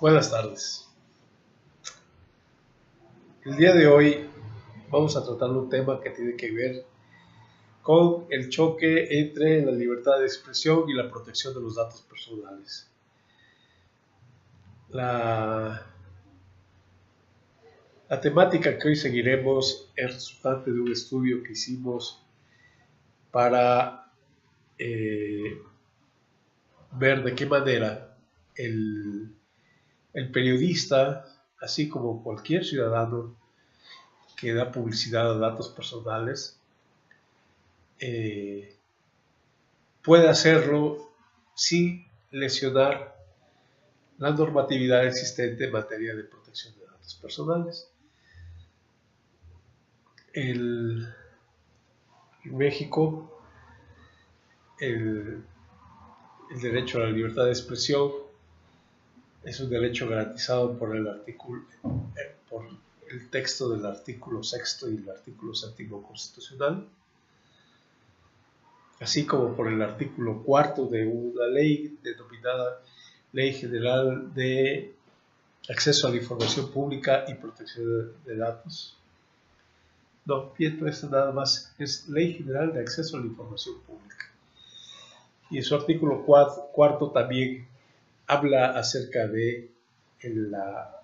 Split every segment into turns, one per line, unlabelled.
Buenas tardes. El día de hoy vamos a tratar un tema que tiene que ver con el choque entre la libertad de expresión y la protección de los datos personales. La temática que hoy seguiremos es resultante de un estudio que hicimos para ver de qué manera el periodista, así como cualquier ciudadano que da publicidad a datos personales, puede hacerlo sin lesionar la normatividad existente en materia de protección de datos personales. En México, el derecho a la libertad de expresión es un derecho garantizado por el texto del artículo 6 y el artículo 7 constitucional, así como por el artículo 4 de una ley denominada Ley General de Acceso a la Información Pública y Protección de Datos. No, miento, esto nada más es Ley General de Acceso a la Información Pública. Y en su artículo 4 también habla acerca de la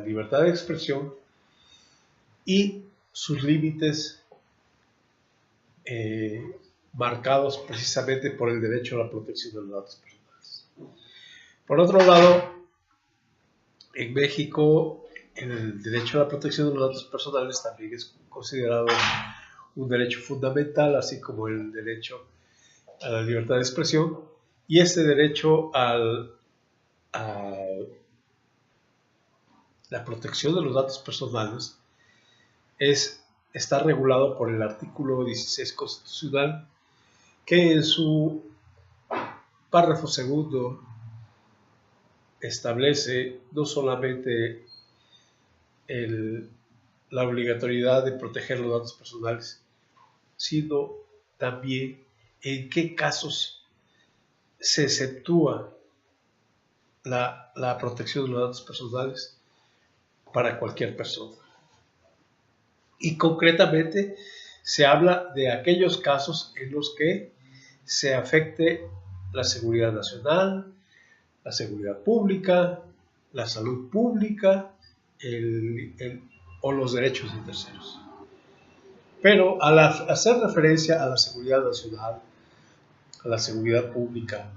libertad de expresión y sus límites marcados precisamente por el derecho a la protección de los datos personales. Por otro lado, en México, el derecho a la protección de los datos personales también es considerado un derecho fundamental, así como el derecho a la libertad de expresión, y este derecho a la protección de los datos personales está regulado por el artículo 16 constitucional, que en su párrafo segundo establece no solamente la obligatoriedad de proteger los datos personales, sino también en qué casos se exceptúa la protección de los datos personales para cualquier persona. Y concretamente se habla de aquellos casos en los que se afecte la seguridad nacional, la seguridad pública, la salud pública o los derechos de terceros. Pero al hacer referencia a la seguridad nacional, a la seguridad pública,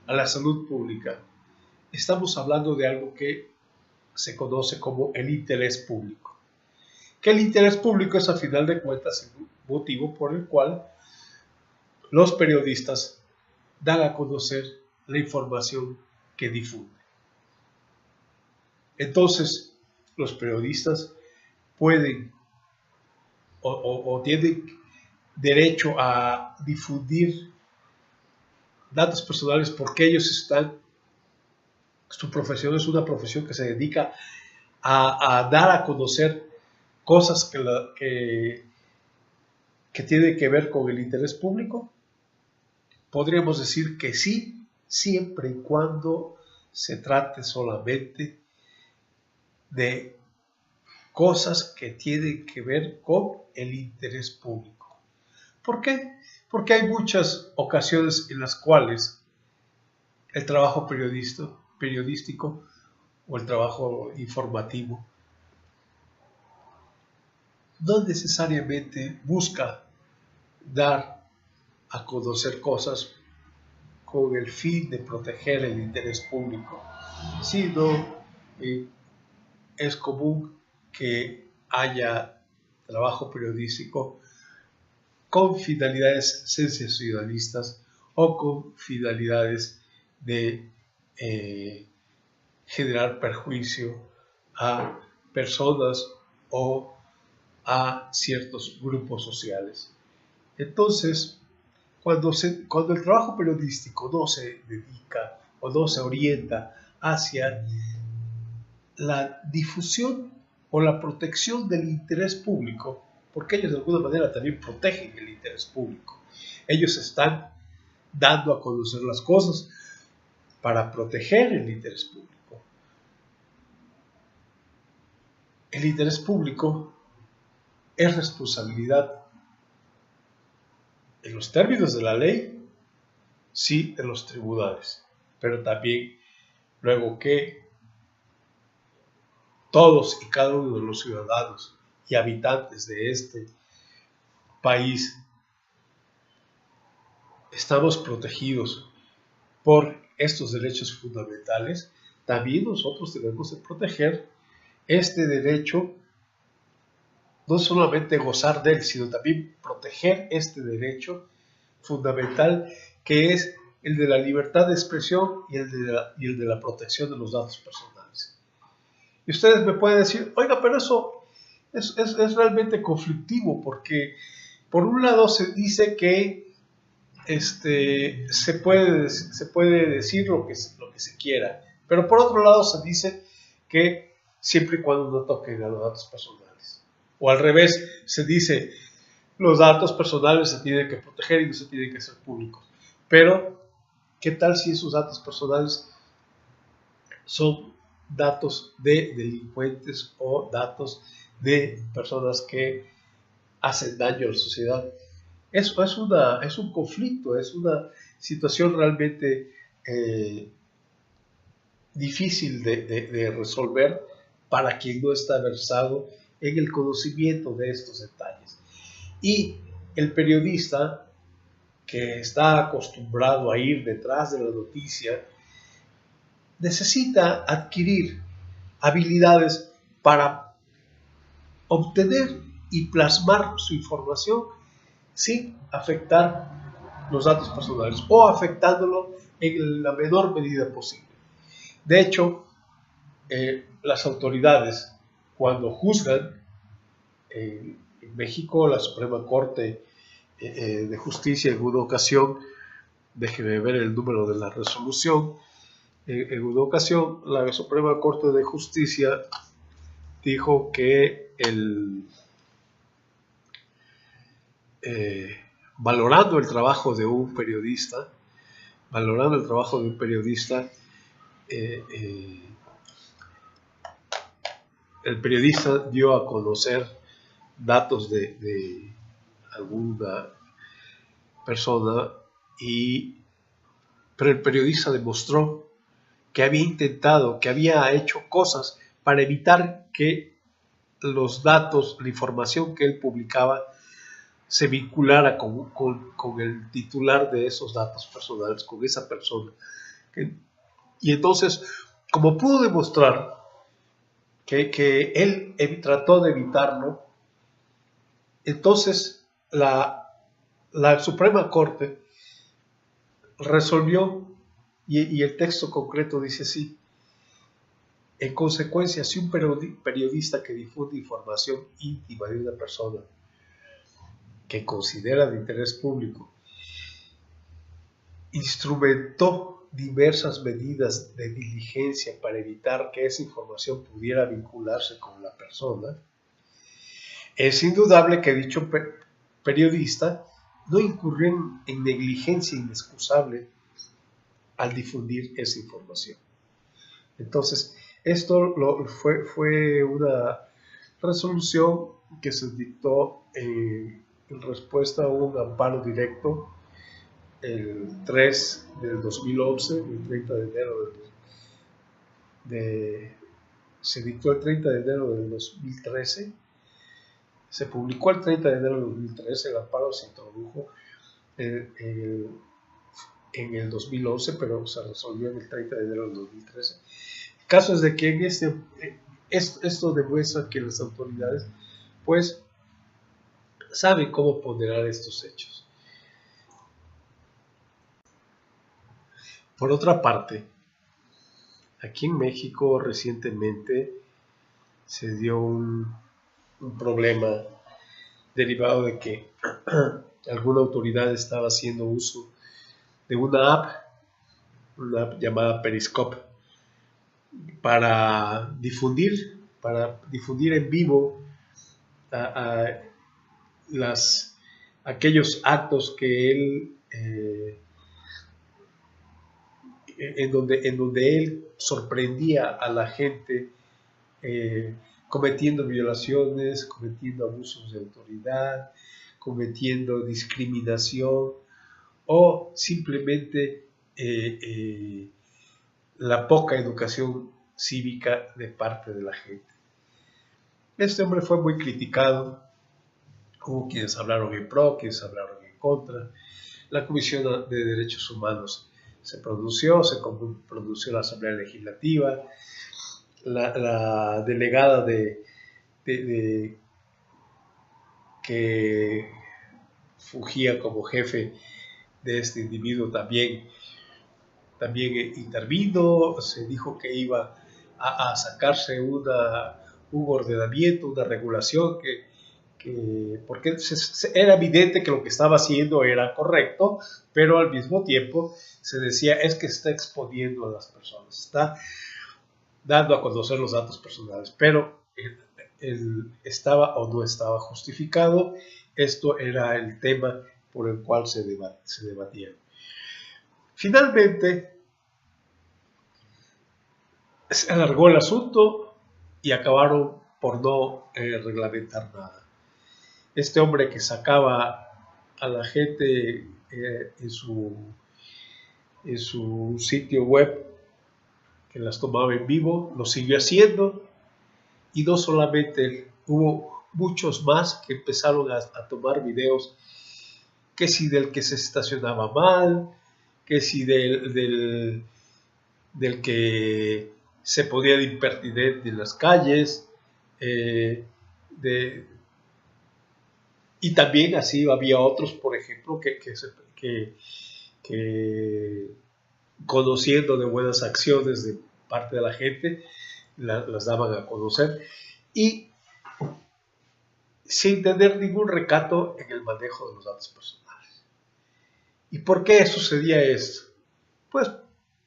a la salud pública, estamos hablando de algo que se conoce como el interés público. Que el interés público es, a final de cuentas, el motivo por el cual los periodistas dan a conocer la información que difunden. Entonces, los periodistas pueden o tienen derecho a difundir datos personales porque ellos su profesión es una profesión que se dedica a dar a conocer cosas que tienen que ver con el interés público. Podríamos decir que sí, siempre y cuando se trate solamente de cosas que tienen que ver con el interés público. ¿Por qué? Porque hay muchas ocasiones en las cuales el trabajo periodístico o el trabajo informativo no necesariamente busca dar a conocer cosas con el fin de proteger el interés público, sino es común que haya trabajo periodístico con finalidades sensacionalistas o con finalidades de generar perjuicio a personas o a ciertos grupos sociales. Entonces, cuando el trabajo periodístico no se dedica o no se orienta hacia la difusión o la protección del interés público, porque ellos de alguna manera también protegen el interés público. Ellos están dando a conocer las cosas para proteger el interés público. El interés público es responsabilidad, en los términos de la ley, sí, de los tribunales, pero también luego que todos y cada uno de los ciudadanos y habitantes de este país estamos protegidos por estos derechos fundamentales, también nosotros debemos de proteger este derecho, no solamente gozar de él, sino también proteger este derecho fundamental que es el de la libertad de expresión y el de la protección de los datos personales. Y ustedes me pueden decir, oiga, pero eso es realmente conflictivo, porque por un lado se dice que se puede decir lo que se quiera, pero por otro lado se dice que siempre y cuando no toquen a los datos personales. O al revés, se dice los datos personales se tienen que proteger y no se tienen que hacer públicos. Pero, ¿qué tal si esos datos personales son datos de delincuentes o datos de personas que hacen daño a la sociedad? Eso es un conflicto, es una situación realmente difícil de resolver para quien no está versado en el conocimiento de estos detalles. Y el periodista que está acostumbrado a ir detrás de la noticia necesita adquirir habilidades para obtener y plasmar su información sin afectar los datos personales o afectándolo en la menor medida posible. De hecho, las autoridades, cuando juzgan, en México, la Suprema Corte de Justicia, en una ocasión, déjeme ver el número de la resolución, en una ocasión, la Suprema Corte de Justicia dijo que valorando el trabajo de un periodista, el periodista dio a conocer datos de alguna persona, pero el periodista demostró que había intentado, que había hecho cosas para evitar que los datos, la información que él publicaba, se vinculara con el titular de esos datos personales, con esa persona. Y entonces, como pudo demostrar que él trató de evitarlo, entonces la Suprema Corte resolvió, y el texto concreto dice así: en consecuencia, si un periodista que difunde información íntima de una persona que considera de interés público instrumentó diversas medidas de diligencia para evitar que esa información pudiera vincularse con la persona, es indudable que dicho periodista no incurrió en negligencia inexcusable al difundir esa información. Entonces, esto fue una resolución que se dictó en respuesta a un amparo directo el 3 del 2011, el 30 de enero se dictó el 30 de enero del 2013, se publicó el 30 de enero del 2013, el amparo se introdujo en el 2011, pero se resolvió en el 30 de enero del 2013. El caso es de que esto demuestra que las autoridades pues saben cómo ponderar estos hechos. Por otra parte, aquí en México recientemente se dio un problema derivado de que alguna autoridad estaba haciendo uso de una app llamada Periscope, para difundir en vivo aquellos actos que él en donde él sorprendía a la gente cometiendo violaciones, cometiendo abusos de autoridad, cometiendo discriminación o simplemente la poca educación cívica de parte de la gente. Este hombre fue muy criticado, hubo quienes hablaron en pro, quienes hablaron en contra. La Comisión de Derechos Humanos se pronunció la Asamblea Legislativa, la delegada que fungía como jefe de este individuo también intervino, se dijo que iba a sacarse un ordenamiento, una regulación, porque era evidente que lo que estaba haciendo era correcto, pero al mismo tiempo se decía es que está exponiendo a las personas, está dando a conocer los datos personales, pero estaba o no estaba justificado. Esto era el tema por el cual se debatía. Finalmente, se alargó el asunto y acabaron por no reglamentar nada. Este hombre que sacaba a la gente en su sitio web, que las tomaba en vivo, lo siguió haciendo, y no solamente hubo muchos más que empezaron a tomar videos, que si del que se estacionaba mal, que si del que se ponía de impertinente en las calles, y también así había otros, por ejemplo, que conociendo de buenas acciones de parte de la gente, las daban a conocer y sin tener ningún recato en el manejo de los datos personales. ¿Y por qué sucedía esto? Pues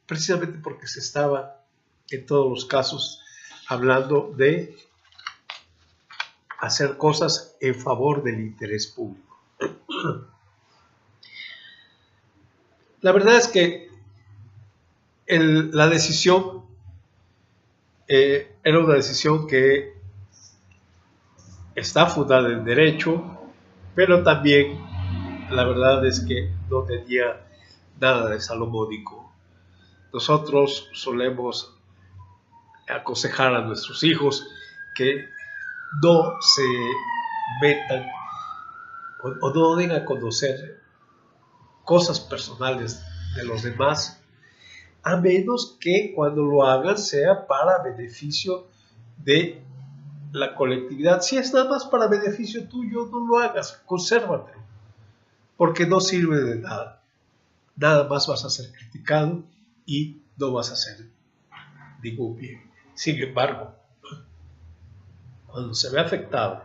precisamente porque se estaba en todos los casos hablando de hacer cosas en favor del interés público. La verdad es que la decisión era una decisión que está fundada en derecho, pero también la verdad es que no tenía nada de salomónico. Nosotros solemos aconsejar a nuestros hijos que no se metan o no den a conocer cosas personales de los demás, a menos que cuando lo hagan sea para beneficio de la colectividad. Si es nada más para beneficio tuyo, no lo hagas, consérvatelo, porque no sirve de nada. Nada más vas a ser criticado y no vas a hacer ningún bien. Sin embargo, cuando se ve afectado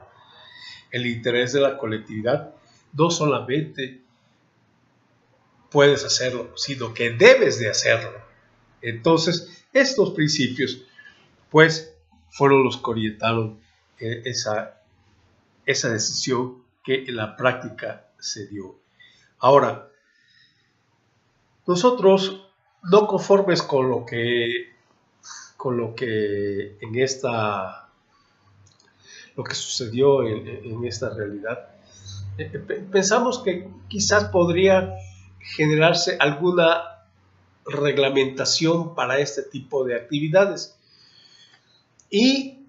el interés de la colectividad, no solamente puedes hacerlo, sino que debes de hacerlo. Entonces, estos principios, pues, fueron los que orientaron esa decisión que en la práctica se dio. Ahora, nosotros, no conformes con lo que lo que sucedió en esta realidad, pensamos que quizás podría generarse alguna reglamentación para este tipo de actividades. Y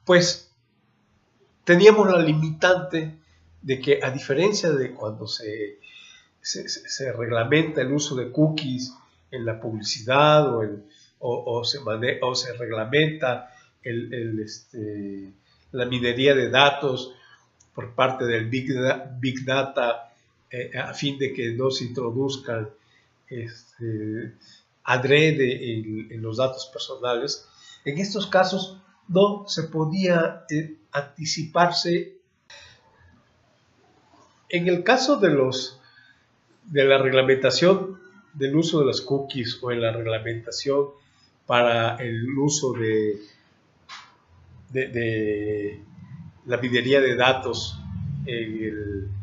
pues teníamos la limitante de que, a diferencia de cuando se reglamenta el uso de cookies en la publicidad o se reglamenta la minería de datos por parte del Big Data, a fin de que no se introduzcan adrede en los datos personales. En estos casos no se podía anticiparse. En el caso de la reglamentación del uso de las cookies o en la reglamentación para el uso de la minería de datos en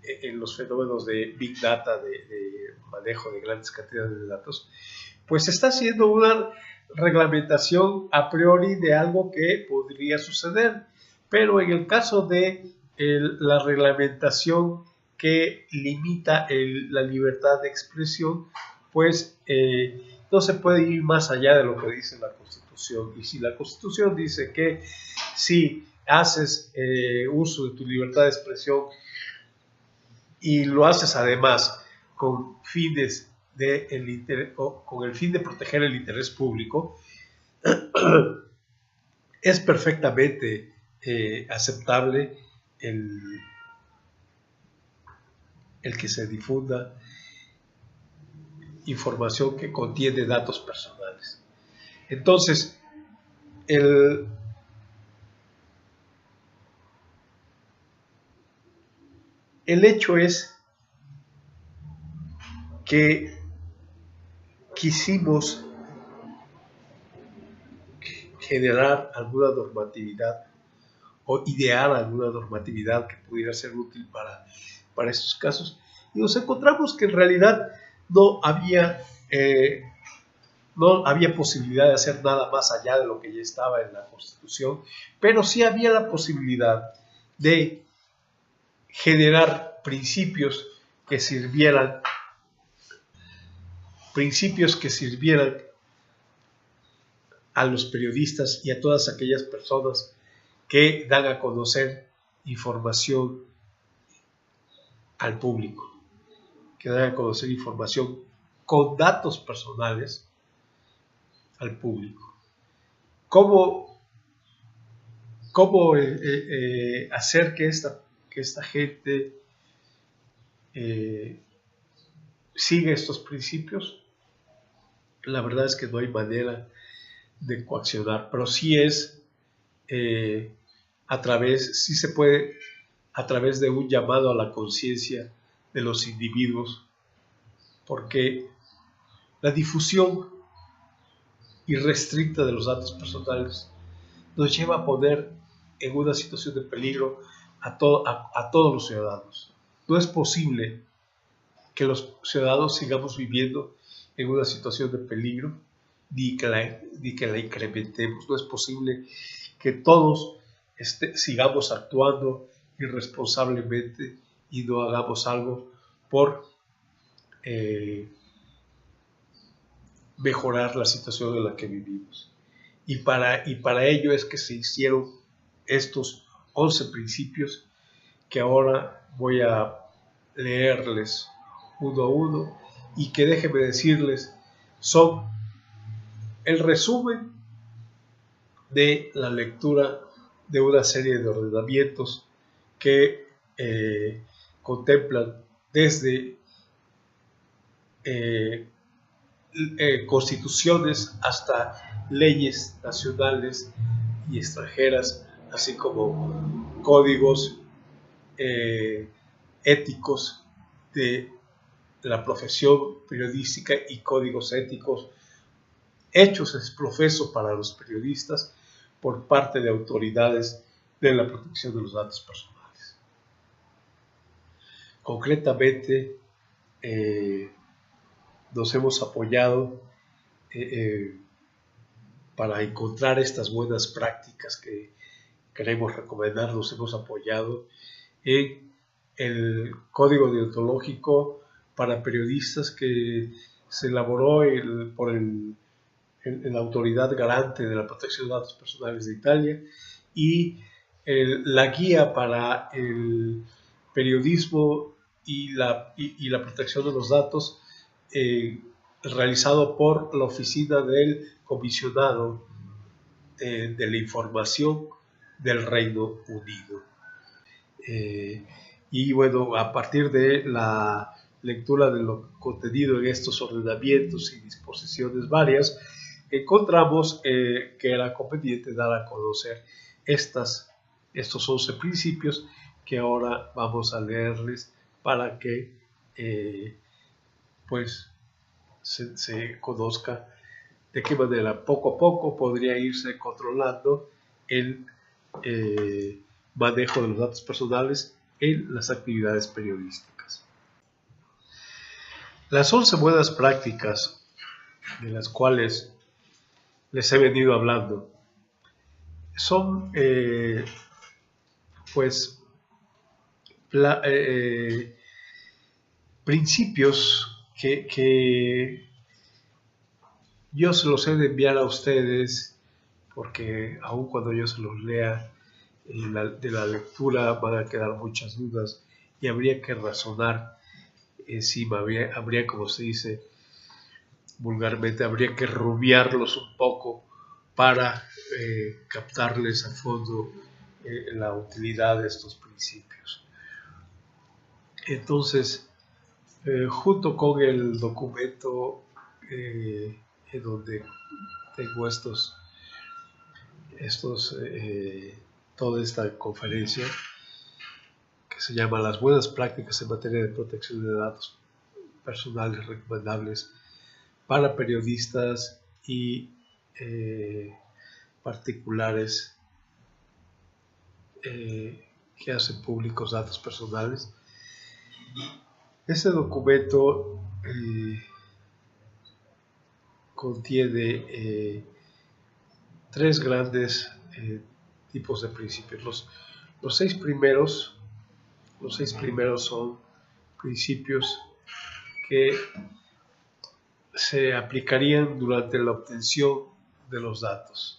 en los fenómenos de Big Data, de manejo de grandes cantidades de datos, pues se está haciendo una reglamentación a priori de algo que podría suceder. Pero en el caso de la reglamentación que limita la libertad de expresión, pues no se puede ir más allá de lo que dice la Constitución. Y si la Constitución dice que si haces uso de tu libertad de expresión y lo haces además con fines con el fin de proteger el interés público, es perfectamente aceptable el que se difunda información que contiene datos personales. Entonces, el hecho es que quisimos generar alguna normatividad o idear alguna normatividad que pudiera ser útil para estos casos, y nos encontramos que en realidad no había posibilidad de hacer nada más allá de lo que ya estaba en la Constitución, pero sí había la posibilidad de generar principios que sirvieran a los periodistas y a todas aquellas personas que dan a conocer información al público, que dan a conocer información con datos personales al público. ¿Cómo hacer que esta gente siga estos principios? La verdad es que no hay manera de coaccionar, pero sí es sí se puede a través de un llamado a la conciencia de los individuos, porque la difusión irrestricta de los datos personales nos lleva a poner en una situación de peligro a todos los ciudadanos. No es posible que los ciudadanos sigamos viviendo en una situación de peligro ni que la incrementemos. No es posible que todos sigamos actuando irresponsablemente y no hagamos algo por mejorar la situación en la que vivimos. Y para ello es que se hicieron estos 11 principios que ahora voy a leerles uno a uno y que, déjenme decirles, son el resumen de la lectura de una serie de ordenamientos que contemplan desde constituciones hasta leyes nacionales y extranjeras, así como códigos éticos de la profesión periodística y códigos éticos hechos ex professo para los periodistas por parte de autoridades de la protección de los datos personales. Concretamente, nos hemos apoyado para encontrar estas buenas prácticas que queremos recomendar. Nos hemos apoyado en el Código Deontológico para Periodistas que se elaboró por la Autoridad Garante de la Protección de Datos Personales de Italia, y la Guía para el Periodismo y la Protección de los Datos, realizado por la Oficina del Comisionado de la Información del Reino Unido. Y bueno, a partir de la lectura de lo contenido en estos ordenamientos y disposiciones varias, encontramos que era conveniente dar a conocer estos 11 principios que ahora vamos a leerles para que pues se conozca de qué manera poco a poco podría irse controlando el manejo de los datos personales en las actividades periodísticas. Las 11 buenas prácticas de las cuales les he venido hablando son principios que yo se los he de enviar a ustedes, porque aun cuando yo se los lea de la lectura van a quedar muchas dudas y habría que razonar encima, habría, como se dice vulgarmente, habría que rubiarlos un poco para captarles a fondo la utilidad de estos principios. Entonces, junto con el documento en donde tengo toda esta conferencia, que se llama Las buenas prácticas en materia de protección de datos personales recomendables para periodistas y particulares que hacen públicos datos personales. Este documento contiene 3 grandes tipos de principios. Los seis primeros son principios que se aplicarían durante la obtención de los datos.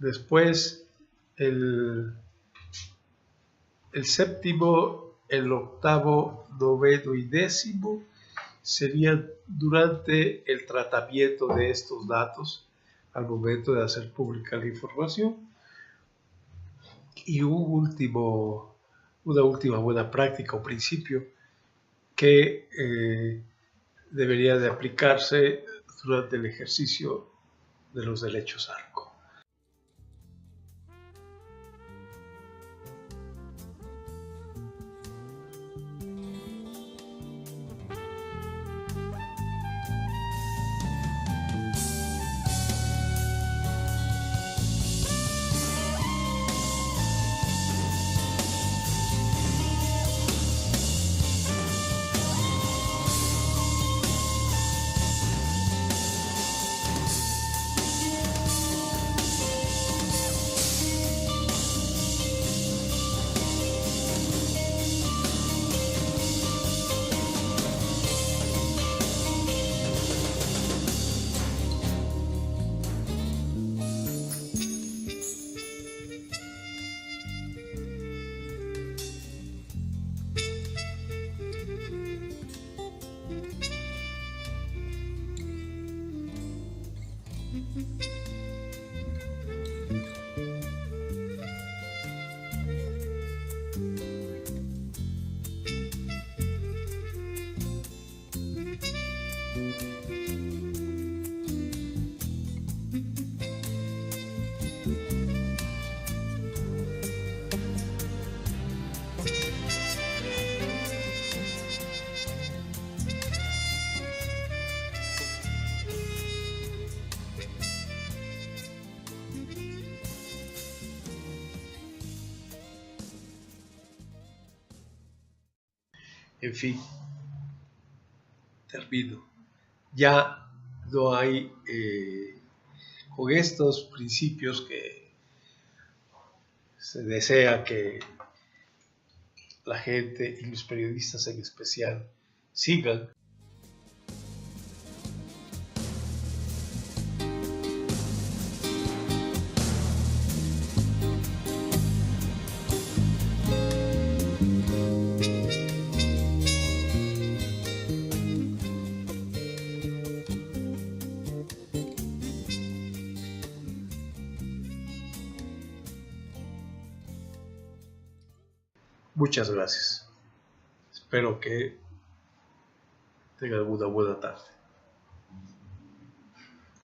Después el séptimo, el octavo, noveno y décimo serían durante el tratamiento de estos datos al momento de hacer pública la información. Y una última buena práctica o principio que debería de aplicarse durante el ejercicio de los derechos ARCO. En fin, termino. Ya no hay, con estos principios que se desea que la gente y los periodistas en especial sigan. Muchas gracias. Espero que tengan una buena tarde.